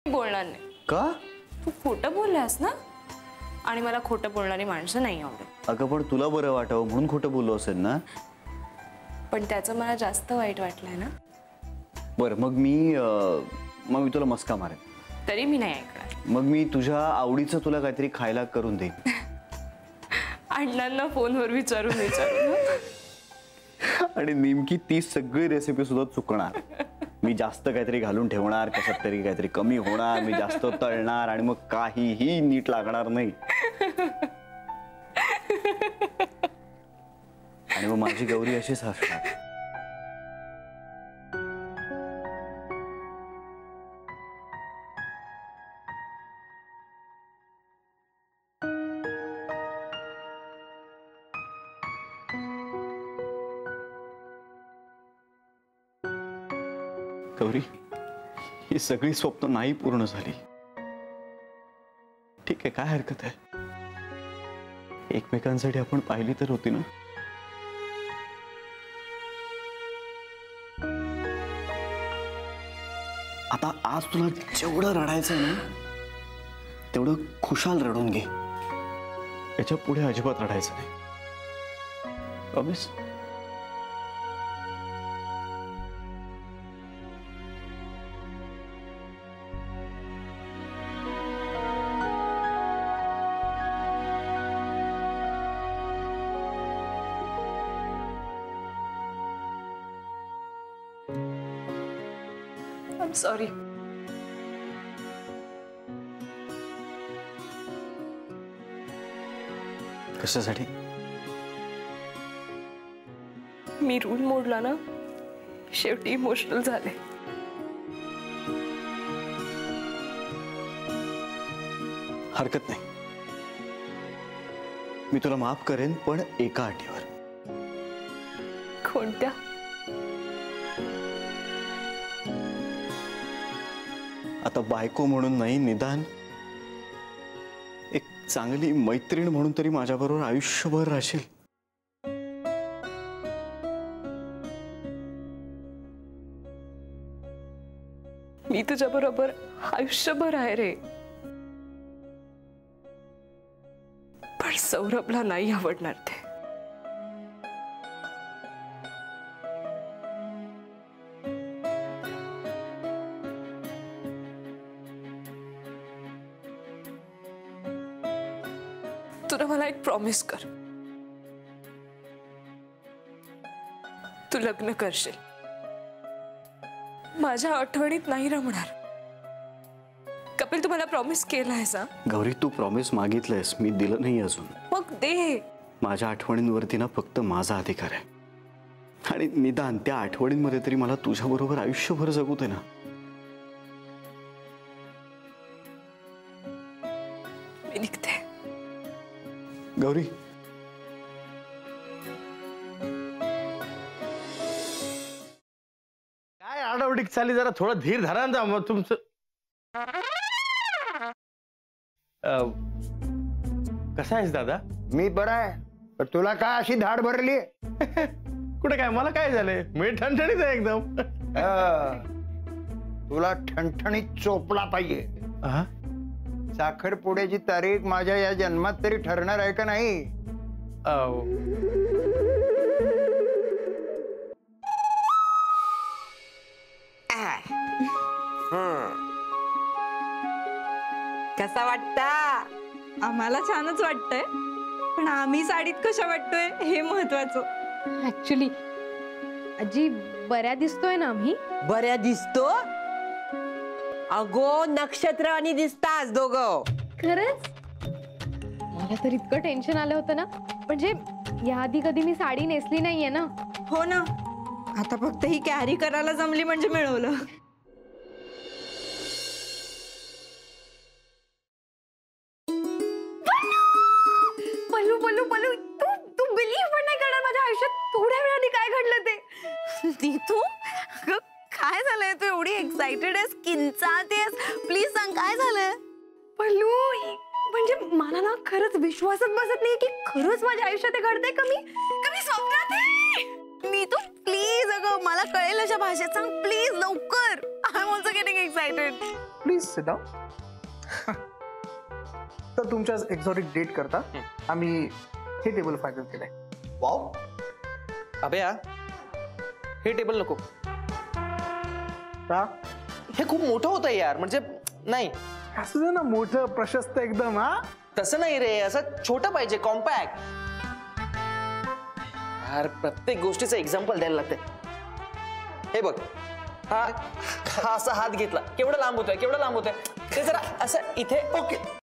बोलणार नाही. का? तू खोटं बोललास ना, आणि मला खोटं बोलणारी माणसं नाही आवडत. अगं पण तुला बरं वाटावं म्हणून खोटं बोललो असेल ना. पण त्याचं मला जास्त वाईट वाटलंय ना. बरं मग मी तुला मस्का मारेन. तरी मी नाही ऐकणार. मग मी तुझ्या आवडीचं तुला काहीतरी खायला करून देईन. अण्णांना फोनवर विचारून आणि नेमकी ती सगळी रेसिपी सुद्धा चुकणार. मी जास्त काहीतरी घालून ठेवणार, कशात तरी काहीतरी कमी होणार, मी जास्त तळणार आणि मग काहीही नीट लागणार नाही. आणि मग माझी गौरी अशीच हसणार. गौरी, ही सगळी स्वप्न नाही पूर्ण झाली. ठीक आहे, काय हरकत आहे. एकमेकांसाठी आपण पाहिली तर होती ना. आता आज तुला जेवढं रडायचंय ना तेवढं खुशाल रडून घे. याच्या पुढे अजिबात रडायचं नाही. प्रॉमिस? I'm sorry. कशासाठी? मी रूल मोडला ना, शेवटी इमोशनल झाले. हरकत नाही, मी तुला माफ करेन, पण एका अटीवर. कोणत्या? आता बायको म्हणून नाही, निदान एक चांगली मैत्रीण म्हणून तरी माझ्याबरोबर आयुष्यभर राहशील. मी तुझ्याबरोबर आयुष्यभर आहे रे. पण सौरभला नाही आवडणार ते. तुला मला एक प्रॉमिस कर. तू लग्न करशील, माझ्या आठवणीत नाही रमणार. कपिल, तू मला प्रॉमिस केलायस ना? गौरी, तू प्रॉमिस मागितलंयस, मी दिलं नाही अजून. मग दे. माझ्या आठवणींवरती ना फक्त माझा अधिकार आहे. आणि निदान त्या आठवणींमध्ये तरी मला तुझ्याबरोबर आयुष्यभर जगू दे ना. मी निघते. गौरी, काय आडावडीक चाली, जरा थोडं धीर धरा ना. मग तुमचं कसा आहेस दादा? मी बरा आहे, पण तुला काय अशी धाड भरली? कुठे काय, मला काय झालंय? मी ठणठणीत आहे एकदम. तुला ठणठणीत चोपला पाहिजे. साखरपुड्याची तारीख माझ्या या जन्मात तरी ठरणार आहे का नाही? कसा वाटता? आम्हाला छानच वाटतंय, पण आम्ही साडीत कशा वाटतोय हे महत्वाचं. ऍक्च्युली आजी बऱ्या दिसतोय ना आम्ही? बऱ्या दिसतो? अगो नक्षत्रावानी दिसतास दोघं. खरंच? मला तर इतकं टेन्शन आलं होतं ना, म्हणजे याआधी कधी मी साडी नेसली नाहीये ना. हो ना, आता फक्त ही कॅरी करायला जमली म्हणजे मिळवलं. पल्लू पल्लू पल्लू, तू बिलीव्ह पण नाही करणार, माझ्या आयुष्यात थोड्या वेळाने काय घडलं ते. नीतू, काय झालंय? तू एवढी एक्साइटेड आहेस, किंचाळतेस, प्लीज सांग काय झालंय? पल्लू, म्हणजे मला ना खरंच विश्वासच बसत नाही की खरंच माझ्या आयुष्यात हे घडतंय. कमी स्वप्नात आहे. नीतू प्लीज, अगं मला कळेल अशा भाषेत सांग प्लीज, लवकर. I am also getting excited. Please sit down. तर तुमच्या एक्झॉटिक डेट करता आम्ही हे टेबल फायनल केलंय. वाव. अभ्या, हे टेबल नको. का? हे खूप मोठं होतं यार, म्हणजे नाही. असं दे ना, मोठं प्रशस्त एकदम. हा, तसं नाही रे, असं छोटं पाहिजे, कॉम्पॅक्ट. यार प्रत्येक गोष्टीचं एक्झाम्पल द्यायला लागते. हे बघ, हा असा हात घेतला, केवढा लांब होतोय, केवढा लांब होतोय. ते जरा असं इथे. ओके